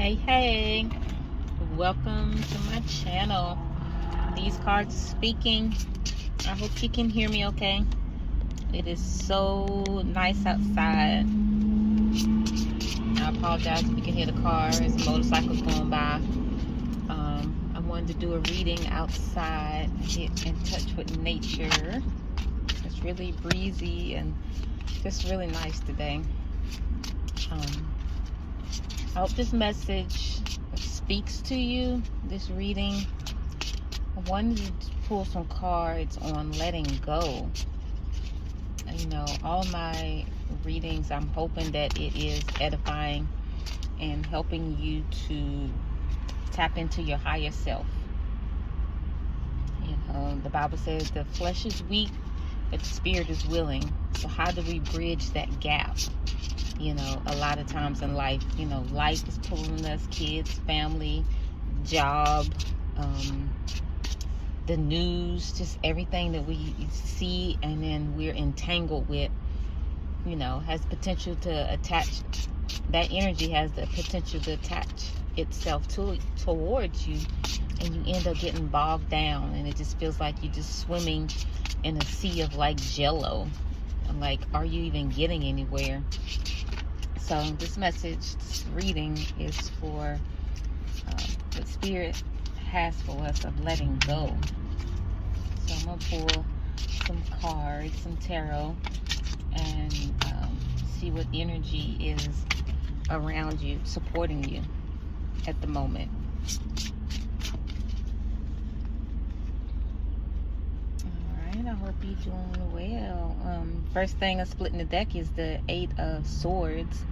Hey, welcome to my channel. These cards are speaking. I hope you can hear me okay. It is so nice outside. I apologize if you can hear the cars, motorcycles going by. I wanted to do a reading outside, get in touch with nature. It's really breezy and just really nice today. I hope this message speaks to you, this reading. I wanted to pull some cards on letting go. You know, all my readings, I'm hoping that it is edifying and helping you to tap into your higher self. You know, the Bible says the flesh is weak, but the spirit is willing. So how do we bridge that gap? You know, a lot of times in life, you know, life is pulling us, kids, family, job, the news, just everything that we see and then we're entangled with, you know, has potential to attach. That energy has the potential to attach itself towards you, and you end up getting bogged down, and it just feels like you're just swimming in a sea of like jello. Like, are you even getting anywhere? So this message, this reading is for what Spirit has for us of letting go. So I'm going to pull some cards, some tarot, and see what energy is around you, supporting you at the moment. Alright, I hope you're doing well. First thing I split in the deck is the Eight of Swords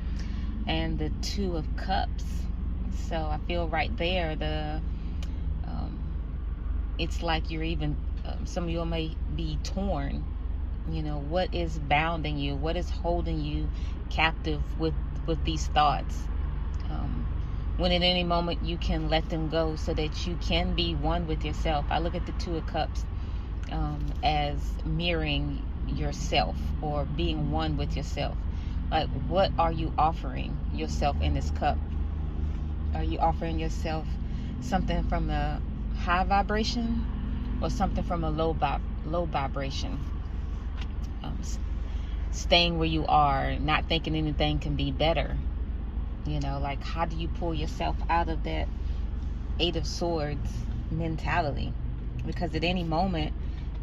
and the Two of Cups. So I feel right there, it's like you're even, some of you may be torn. You know, what is bounding you? What is holding you captive with these thoughts? When at any moment you can let them go so that you can be one with yourself. I look at the Two of Cups as mirroring yourself or being one with yourself. Like, what are you offering yourself in this cup? Are you offering yourself something from a high vibration or something from a low vibration? Staying where you are, not thinking anything can be better. You know, like, how do you pull yourself out of that Eight of Swords mentality? Because at any moment,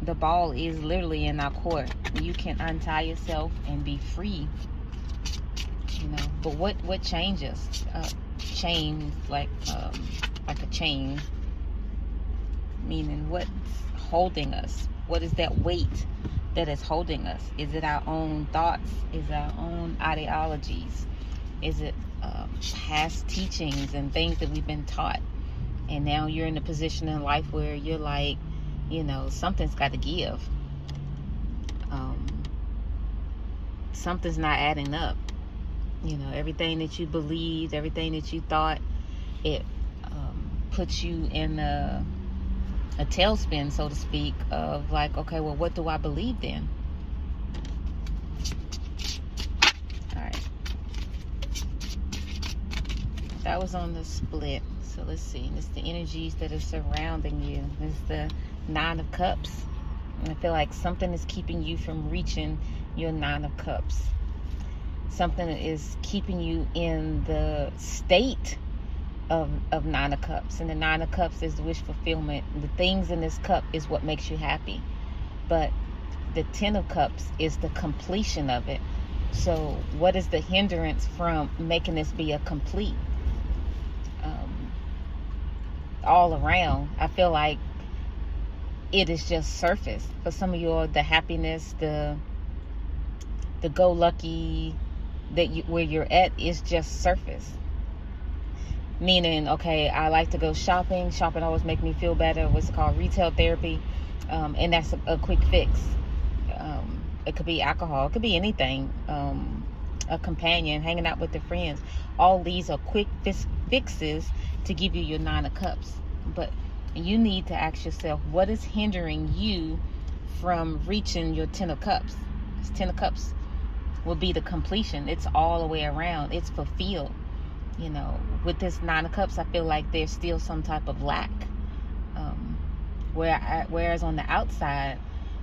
the ball is literally in our court. You can untie yourself and be free. You know, but what changes? Chain, like a chain. Meaning, what's holding us? What is that weight that is holding us? Is it our own thoughts? Is it our own ideologies? Is it past teachings and things that we've been taught? And now you're in a position in life where you're like, you know, something's got to give. Something's not adding up. You know, everything that you believed, everything that you thought, it puts you in a tailspin, so to speak, of like, okay, well, what do I believe then? All right. That was on the split. So let's see. It's the energies that are surrounding you. It's the Nine of Cups. And I feel like something is keeping you from reaching your Nine of Cups. Something is keeping you in the state of Nine of Cups. And the Nine of Cups is the wish fulfillment. The things in this cup is what makes you happy. But the Ten of Cups is the completion of it. So what is the hindrance from making this be a complete? All around, I feel like it is just surface. For some of you, the happiness, the go-lucky where you're at is just surface. Meaning, okay, I like to go shopping. Shopping always make me feel better. What's called retail therapy, and that's a quick fix. It could be alcohol. It could be anything. A companion, hanging out with their friends. All these are quick fixes to give you your Nine of Cups. But you need to ask yourself, what is hindering you from reaching your Ten of Cups? This Ten of Cups will be the completion. It's all the way around. It's fulfilled. You know, with this Nine of Cups, I feel like there's still some type of lack. Whereas on the outside,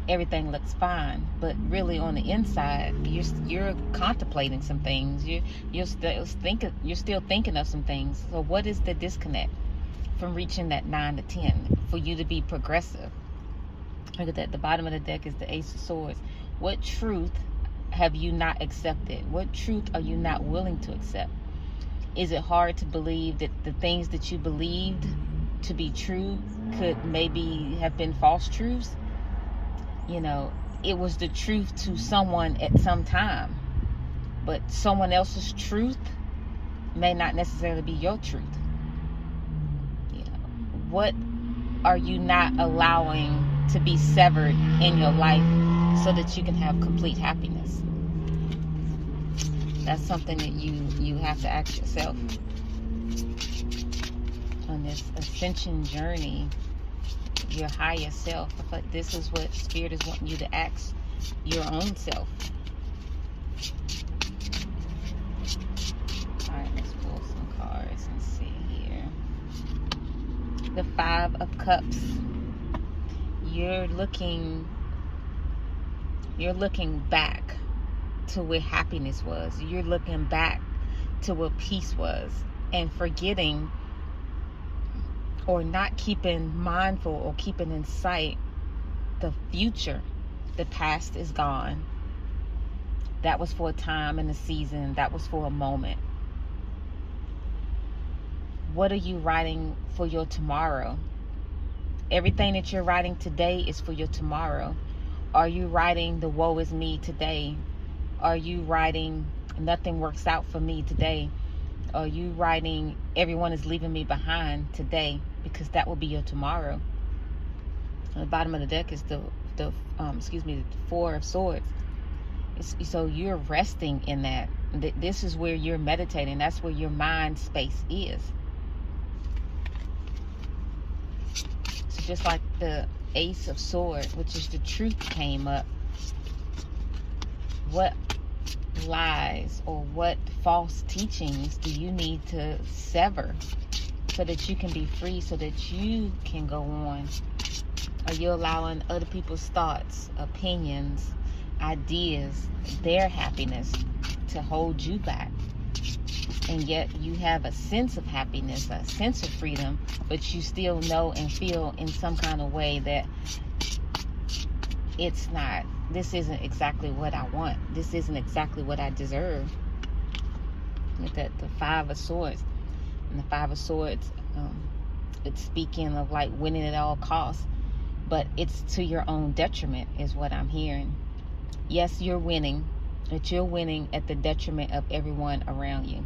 everything looks fine, but really on the inside, you're contemplating some things. You're still thinking of some things. So what is the disconnect from reaching that 9 to 10 for you to be progressive? Look at that. The bottom of the deck is the Ace of Swords. What truth have you not accepted? What truth are you not willing to accept? Is it hard to believe that the things that you believed to be true could maybe have been false truths? You know, it was the truth to someone at some time, but someone else's truth may not necessarily be your truth. You know, what are you not allowing to be severed in your life so that you can have complete happiness? That's something that you have to ask yourself on this ascension journey. Your higher self. I feel like this is what Spirit is wanting you to ask your own self. Alright, let's pull some cards and see here. The Five of Cups. You're looking back to where happiness was. You're looking back to what peace was, and forgetting or not keeping mindful or keeping in sight the future. The past is gone. That was for a time and a season. That was for a moment. What are you writing for your tomorrow? Everything that you're writing today is for your tomorrow. Are you writing the woe is me today? Are you writing nothing works out for me today? Are you writing everyone is leaving me behind today? Because that will be your tomorrow. On the bottom of the deck is the Four of Swords. So you're resting in that. This is where you're meditating. That's where your mind space is. So just like the Ace of Swords, which is the truth, came up. What lies or what false teachings do you need to sever so that you can be free, so that you can go on? Are you allowing other people's thoughts, opinions, ideas, their happiness to hold you back? And yet you have a sense of happiness, a sense of freedom, but you still know and feel in some kind of way that this isn't exactly what I want. This isn't exactly what I deserve. Look at the Five of Swords. And the Five of Swords, it's speaking of like winning at all costs, but it's to your own detriment is what I'm hearing. Yes, you're winning, but you're winning at the detriment of everyone around you.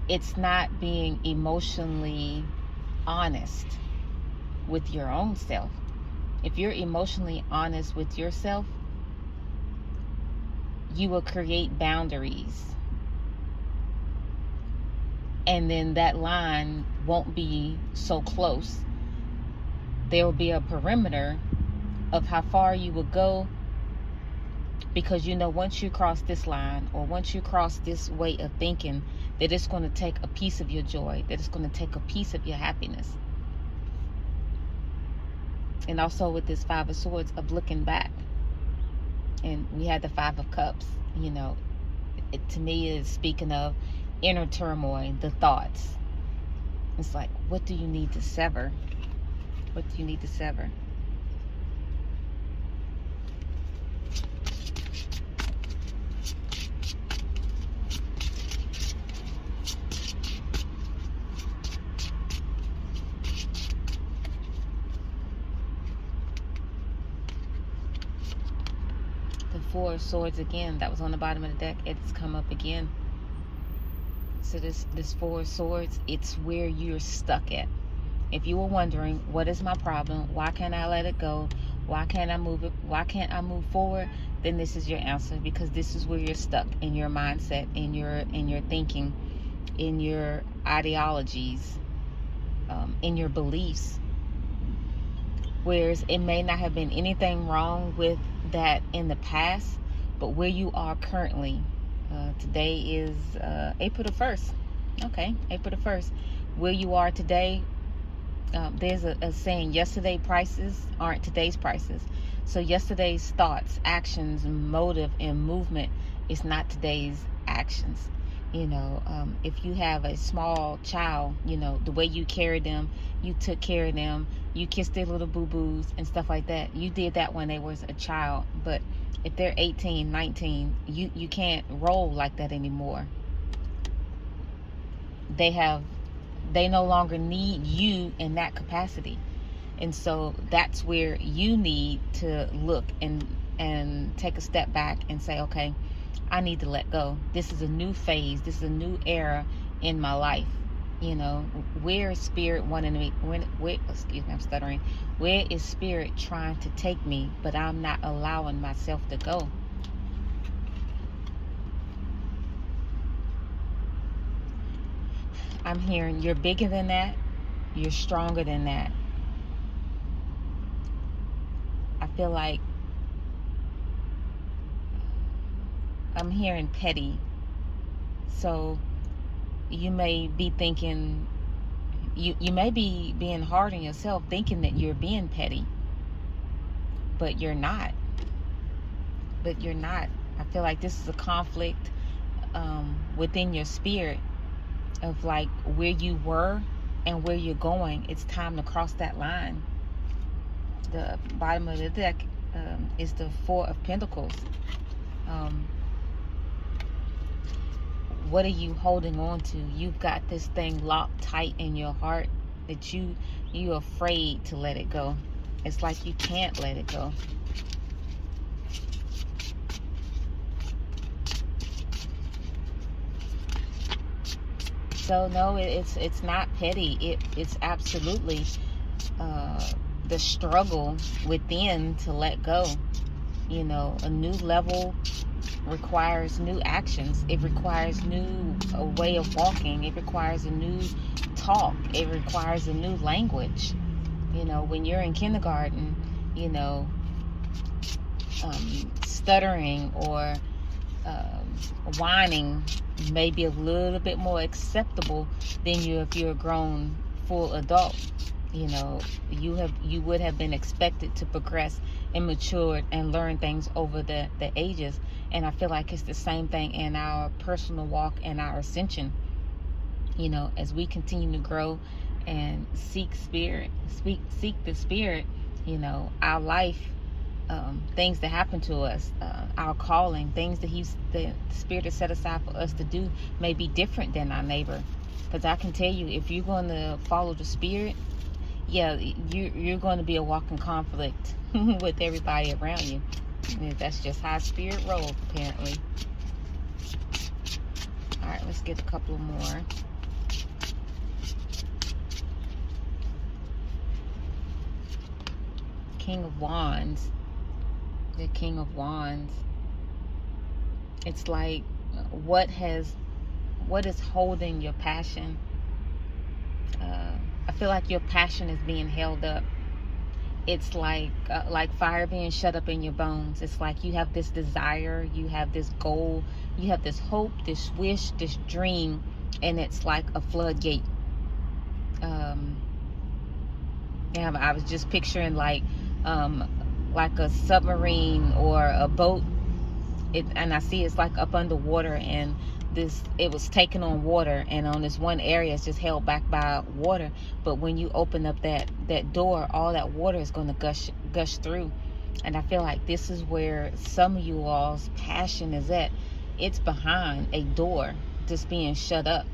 It's not being emotionally honest with your own self. If you're emotionally honest with yourself, you will create boundaries. And then that line won't be so close. There will be a perimeter of how far you will go, because you know once you cross this line, or once you cross this way of thinking, that it's going to take a piece of your joy, that it's going to take a piece of your happiness. And also with this Five of Swords of looking back. And we had the Five of Cups. You know, it to me is speaking of inner turmoil, the thoughts. It's like, what do you need to sever? What do you need to sever? Four of Swords again, that was on the bottom of the deck. It's come up again. So this Four of Swords, it's where you're stuck at. If you were wondering, what is my problem? Why can't I let it go? Why can't I move it? Why can't I move forward? Then this is your answer, because this is where you're stuck in your mindset, in your thinking, in your ideologies, in your beliefs. Whereas it may not have been anything wrong with that in the past, but where you are currently, Today is April the 1st. Okay, April the 1st. Where you are today, there's a saying, yesterday prices aren't today's prices. So yesterday's thoughts, actions, motive, and movement is not today's actions. If you have a small child, the way you carried them, you took care of them, you kissed their little boo-boos and stuff like that. You did that when they was a child. But if they're 18, 19, you can't roll like that anymore. They no longer need you in that capacity. And so that's where you need to look and take a step back and say, okay, I need to let go. This is a new phase. This is a new era in my life. Where is spirit wanting me? Excuse me, I'm stuttering. Where is spirit trying to take me, but I'm not allowing myself to go? I'm hearing you're bigger than that. You're stronger than that. I feel like I'm hearing petty. So you may be thinking, you may be being hard on yourself, thinking that you're being petty, but you're not. I feel like this is a conflict within your spirit of like where you were and where you're going. It's time to cross that line. The bottom of the deck is the Four of Pentacles. What are you holding on to? You've got this thing locked tight in your heart that you're afraid to let it go. It's like you can't let it go. So no, it's not petty. It's absolutely the struggle within to let go. A new level requires new actions. It requires a way of walking. It requires a new talk. It requires a new language. When you're in kindergarten, stuttering or whining may be a little bit more acceptable than if you're a grown full adult. You would have been expected to progress and mature and learn things over the ages. And I feel like it's the same thing in our personal walk and our ascension. As we continue to grow and seek the spirit, our life, things that happen to us, our calling, things that the spirit has set aside for us to do may be different than our neighbor. Because I can tell you, if you're going to follow the spirit, yeah, you're going to be a walking conflict with everybody around you. That's just how spirit rolls, apparently. All right, let's get a couple more. King of Wands. The King of Wands. It's like, what is holding your passion? I feel like your passion is being held up. It's like fire being shut up in your bones. It's like you have this desire, you have this goal, you have this hope, this wish, this dream, and it's like a floodgate. I was just picturing like a submarine or a boat. And I see it's like up underwater, and it was taking on water, and on this one area it's just held back by water. But when you open up that door, all that water is going to gush through. And I feel like this is where some of you all's passion is at. It's behind a door just being shut up,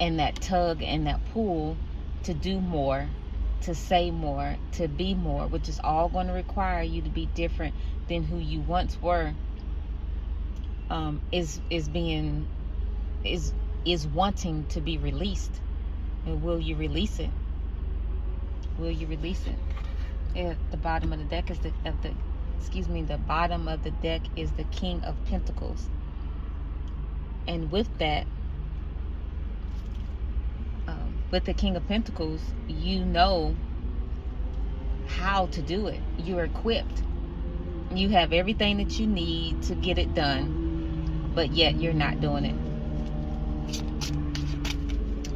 and that tug and that pull to do more, to say more, to be more, which is all going to require you to be different than who you once were. Is wanting to be released. And will you release it? Will you release it? At the bottom of the deck is the bottom of the deck is the King of Pentacles. And with that, with the King of Pentacles, you know how to do it. You're equipped. You have everything that you need to get it done. but yet you're not doing it.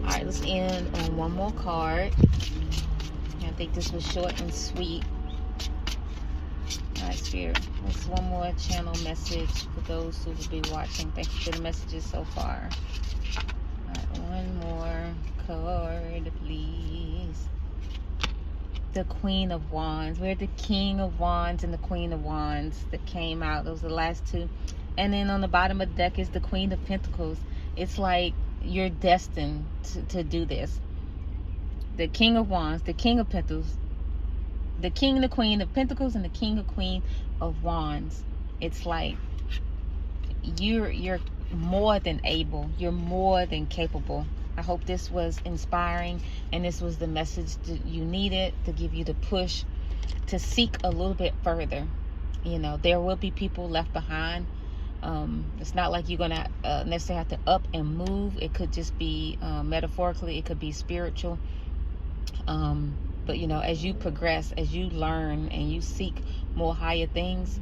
All right, let's end on one more card. I think this was short and sweet. All right, Spirit, that's one more channel message for those who will be watching. Thank you for the messages so far. All right, one more card, please. The Queen of Wands. We're the King of Wands and the Queen of Wands that came out. Those are the last two. And then on the bottom of the deck is the Queen of Pentacles. It's like you're destined to do this. The King of Wands, the King of Pentacles, the King and the Queen of Pentacles, and the King and Queen of Wands. It's like you're more than able. You're more than capable. I hope this was inspiring, and this was the message that you needed to give you the push to seek a little bit further. You know, there will be people left behind. It's not like you're gonna necessarily have to up and move. It could just be metaphorically, it could be spiritual. But you know, as you progress, as you learn and you seek more higher things,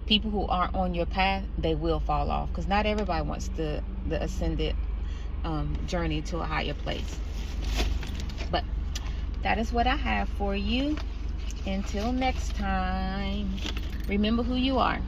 people who aren't on your path, they will fall off, because not everybody wants the ascended journey to a higher place. But that is what I have for you. Until next time, remember who you are.